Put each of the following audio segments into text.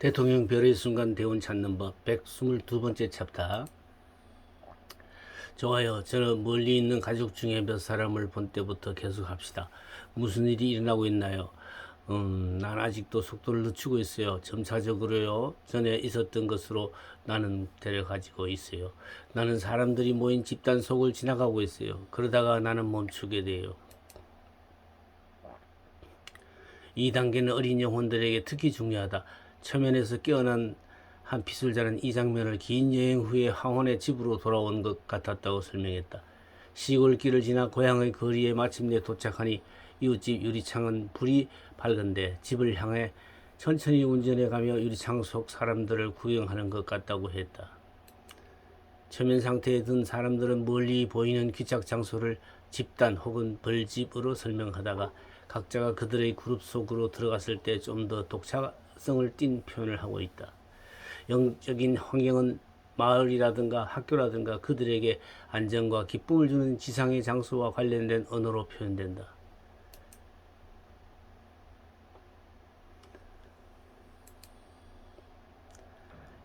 대통령 별의 순간 대운 찾는 법 122번째 챕터. 좋아요. 저는 멀리 있는 가족 중에 몇 사람을 본 때부터 계속 합시다. 무슨 일이 일어나고 있나요? 난 아직도 속도를 늦추고 있어요. 점차적으로요. 전에 있었던 것으로 나는 데려가지고 있어요. 나는 사람들이 모인 집단 속을 지나가고 있어요. 그러다가 나는 멈추게 돼요. 이 단계는 어린 영혼들에게 특히 중요하다. 초면에서 깨어난 한 피술자는 이 장면을 긴 여행 후에 황혼의 집으로 돌아온 것 같았다고 설명했다. 시골길을 지나 고향의 거리에 마침내 도착하니 이웃집 유리창은 불이 밝은데 집을 향해 천천히 운전해 가며 유리창 속 사람들을 구경하는 것 같다고 했다. 초면 상태에 든 사람들은 멀리 보이는 귀착 장소를 집단 혹은 벌집으로 설명하다가 각자가 그들의 그룹 속으로 들어갔을 때 좀 더 독창성을 띤 표현을 하고 있다. 영적인 환경은 마을이라든가 학교라든가 그들에게 안정과 기쁨을 주는 지상의 장소와 관련된 언어로 표현된다.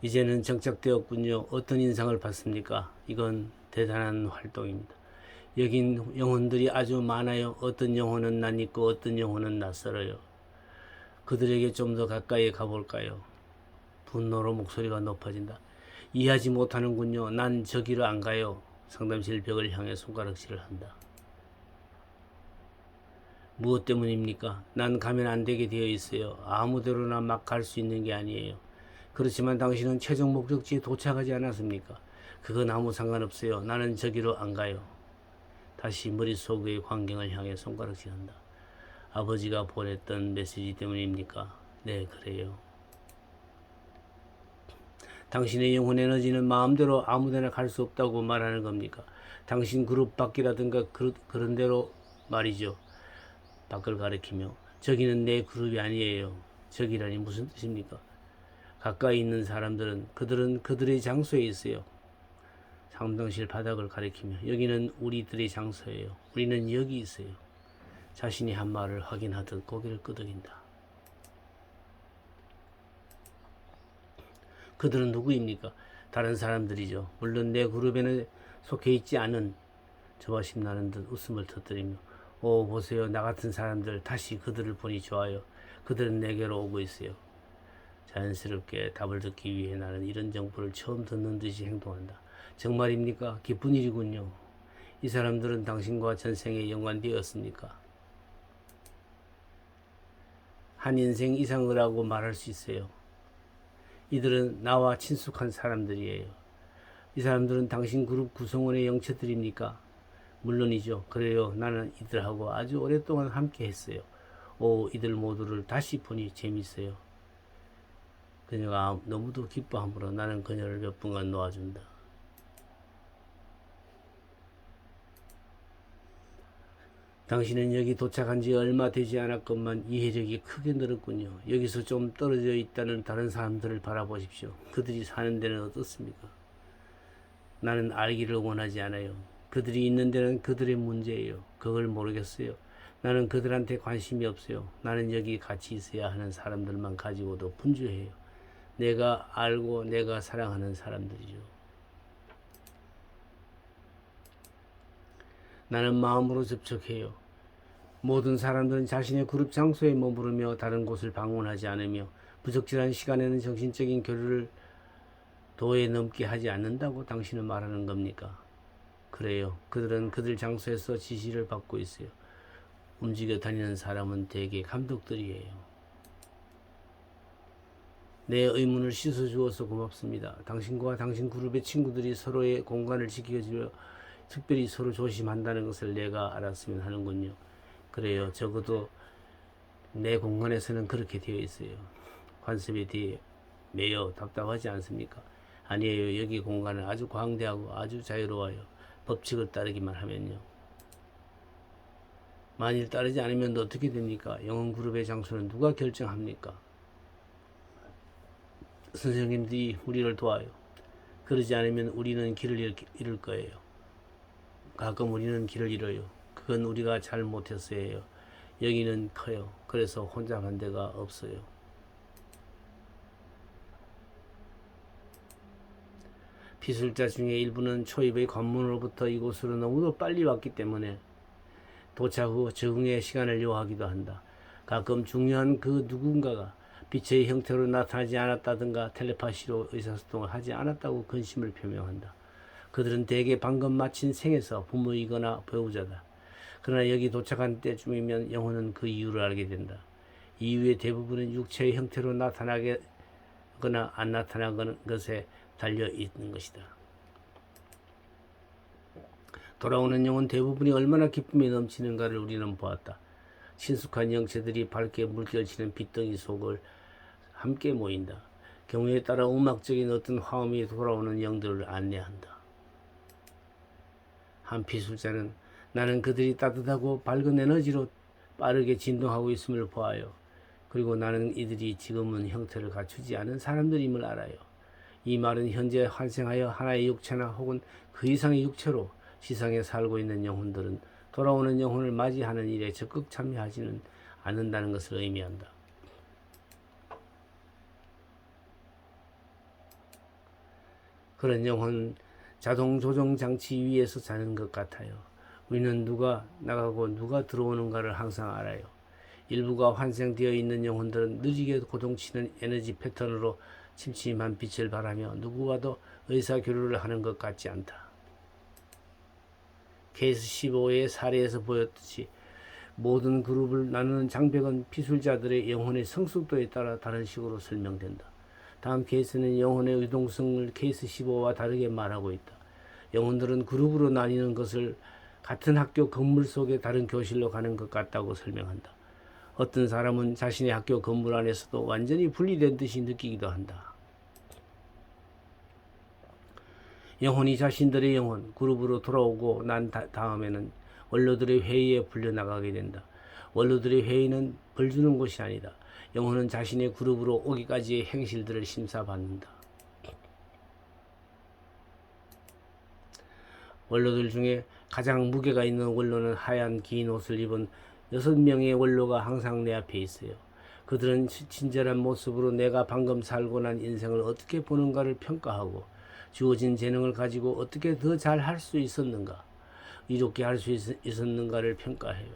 이제는 정착되었군요. 어떤 인상을 받습니까? 이건 대단한 활동입니다. 여긴 영혼들이 아주 많아요. 어떤 영혼은 낯익고 어떤 영혼은 낯설어요. 그들에게 좀 더 가까이 가볼까요? 분노로 목소리가 높아진다. 이해하지 못하는군요. 난 저기로 안 가요. 상담실 벽을 향해 손가락질을 한다. 무엇 때문입니까? 난 가면 안 되게 되어 있어요. 아무데로나 막 갈 수 있는 게 아니에요. 그렇지만 당신은 최종 목적지에 도착하지 않았습니까? 그건 아무 상관없어요. 나는 저기로 안 가요. 다시 머릿속의 광경을 향해 손가락질한다. 아버지가 보냈던 메시지 때문입니까? 네, 그래요. 당신의 영혼 에너지는 마음대로 아무데나 갈 수 없다고 말하는 겁니까? 당신 그룹 밖이라든가 그런 대로 말이죠. 밖을 가리키며 저기는 내 그룹이 아니에요. 저기라니 무슨 뜻입니까? 가까이 있는 사람들은 그들은 그들의 장소에 있어요. 상담실 바닥을 가리키며 여기는 우리들의 장소예요. 우리는 여기 있어요. 자신이 한 말을 확인하듯 고개를 끄덕인다. 그들은 누구입니까? 다른 사람들이죠. 물론 내 그룹에는 속해 있지 않은. 조바심 나는 듯 웃음을 터뜨리며 오 보세요. 나 같은 사람들 다시 그들을 보니 좋아요. 그들은 내게로 오고 있어요. 자연스럽게 답을 듣기 위해 나는 이런 정보를 처음 듣는 듯이 행동한다. 정말입니까? 기쁜 일이군요. 이 사람들은 당신과 전생에 연관되었습니까? 한 인생 이상이라고 말할 수 있어요. 이들은 나와 친숙한 사람들이에요. 이 사람들은 당신 그룹 구성원의 영체들입니까? 물론이죠. 그래요. 나는 이들하고 아주 오랫동안 함께 했어요. 오, 이들 모두를 다시 보니 재밌어요. 그녀가 너무도 기뻐하므로 나는 그녀를 몇 분간 놓아준다. 당신은 여기 도착한 지 얼마 되지 않았건만 이해력이 크게 늘었군요. 여기서 좀 떨어져 있다는 다른 사람들을 바라보십시오. 그들이 사는 데는 어떻습니까? 나는 알기를 원하지 않아요. 그들이 있는 데는 그들의 문제예요. 그걸 모르겠어요. 나는 그들한테 관심이 없어요. 나는 여기 같이 있어야 하는 사람들만 가지고도 분주해요. 내가 알고 내가 사랑하는 사람들이죠. 나는 마음으로 접촉해요. 모든 사람들은 자신의 그룹 장소에 머무르며 다른 곳을 방문하지 않으며 부적절한 시간에는 정신적인 교류를 도에 넘게 하지 않는다고 당신은 말하는 겁니까? 그래요. 그들은 그들 장소에서 지시를 받고 있어요. 움직여 다니는 사람은 대개 감독들이에요. 내 의문을 씻어주어서 고맙습니다. 당신과 당신 그룹의 친구들이 서로의 공간을 지켜주려 특별히 서로 조심한다는 것을 내가 알았으면 하는군요. 그래요. 적어도 내 공간에서는 그렇게 되어 있어요. 관습에 대해 매여 답답하지 않습니까? 아니에요. 여기 공간은 아주 광대하고 아주 자유로워요. 법칙을 따르기만 하면요. 만일 따르지 않으면 어떻게 됩니까? 영혼 그룹의 장소는 누가 결정합니까? 선생님들이 우리를 도와요. 그러지 않으면 우리는 길을 잃을 거예요. 가끔 우리는 길을 잃어요. 그건 우리가 잘못했어요. 여기는 커요. 그래서 혼자 간 데가 없어요. 피술자 중에 일부는 초입의 관문으로부터 이곳으로 너무도 빨리 왔기 때문에 도착 후 적응의 시간을 요하기도 한다. 가끔 중요한 그 누군가가 빛의 형태로 나타나지 않았다든가 텔레파시로 의사소통을 하지 않았다고 근심을 표명한다. 그들은 대개 방금 마친 생에서 부모이거나 배우자다. 그러나 여기 도착한 때쯤이면 영혼은 그 이유를 알게 된다. 이유의 대부분은 육체의 형태로 나타나거나 안 나타나는 것에 달려 있는 것이다. 돌아오는 영혼 대부분이 얼마나 기쁨이 넘치는가를 우리는 보았다. 친숙한 영체들이 밝게 물결치는 빛덩이 속을 함께 모인다. 경우에 따라 음악적인 어떤 화음이 돌아오는 영들을 안내한다. 한 피술자는 나는 그들이 따뜻하고 밝은 에너지로 빠르게 진동하고 있음을 보아요. 그리고 나는 이들이 지금은 형태를 갖추지 않은 사람들임을 알아요. 이 말은 현재 환생하여 하나의 육체나 혹은 그 이상의 육체로 지상에 살고 있는 영혼들은 돌아오는 영혼을 맞이하는 일에 적극 참여하지는 않는다는 것을 의미한다. 그런 영혼은 자동 조종 장치 위에서 자는 것 같아요. 우리는 누가 나가고 누가 들어오는가를 항상 알아요. 일부가 환생되어 있는 영혼들은 느리게 고동치는 에너지 패턴으로 침침한 빛을 발하며 누구와도 의사교류를 하는 것 같지 않다. 케이스 15의 사례에서 보였듯이 모든 그룹을 나누는 장벽은 피술자들의 영혼의 성숙도에 따라 다른 식으로 설명된다. 다음 케이스는 영혼의 유동성을 케이스 15와 다르게 말하고 있다. 영혼들은 그룹으로 나뉘는 것을 같은 학교 건물 속의 다른 교실로 가는 것 같다고 설명한다. 어떤 사람은 자신의 학교 건물 안에서도 완전히 분리된 듯이 느끼기도 한다. 영혼이 자신들의 영혼, 그룹으로 돌아오고 난 다음에는 원로들의 회의에 불려나가게 된다. 원로들의 회의는 벌 주는 곳이 아니다. 영혼은 자신의 그룹으로 오기까지의 행실들을 심사받는다. 원로들 중에 가장 무게가 있는 원로는 하얀 긴 옷을 입은 6명의 원로가 항상 내 앞에 있어요. 그들은 친절한 모습으로 내가 방금 살고 난 인생을 어떻게 보는가를 평가하고 주어진 재능을 가지고 어떻게 더 잘 할 수 있었는가, 이롭게 할 수 있었는가를 평가해요.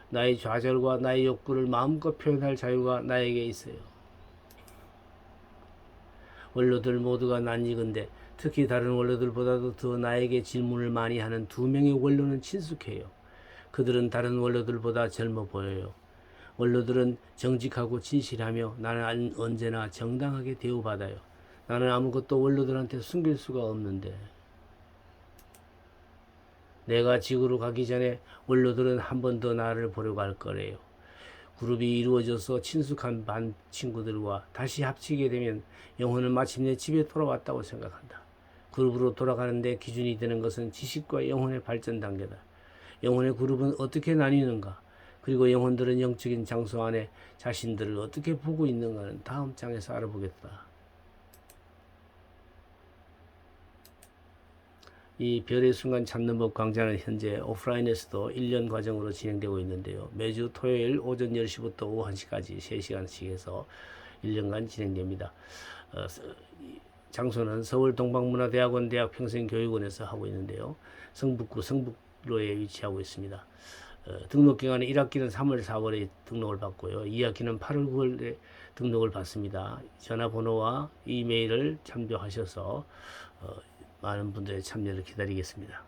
나의 좌절과 나의 욕구를 마음껏 표현할 자유가 나에게 있어요. 원로들 모두가 낯익은데 특히 다른 원로들보다도 더 나에게 질문을 많이 하는 2명의 원로는 친숙해요. 그들은 다른 원로들보다 젊어 보여요. 원로들은 정직하고 진실하며 나는 언제나 정당하게 대우받아요. 나는 아무것도 원로들한테 숨길 수가 없는데. 내가 지구로 가기 전에 원로들은 한 번 더 나를 보려고 할 거래요. 그룹이 이루어져서 친숙한 반 친구들과 다시 합치게 되면 영혼은 마침내 집에 돌아왔다고 생각한다. 그룹으로 돌아가는데 기준이 되는 것은 지식과 영혼의 발전 단계다. 영혼의 그룹은 어떻게 나뉘는가, 그리고 영혼들은 영적인 장소 안에 자신들을 어떻게 보고 있는가는 다음 장에서 알아보겠다. 이 별의 순간 찾는 법 강좌는 현재 오프라인에서도 1년 과정으로 진행되고 있는데요. 매주 토요일 오전 10시부터 오후 1시까지 3시간씩 해서 1년간 진행됩니다. 장소는 서울 동방문화대학원 대학평생교육원에서 하고 있는데요. 성북구 성북로에 위치하고 있습니다. 등록 기간은 1학기는 3월 4월에 등록을 받고요. 2학기는 8월 9월에 등록을 받습니다. 전화번호와 이메일을 참조하셔서 많은 분들의 참여를 기다리겠습니다.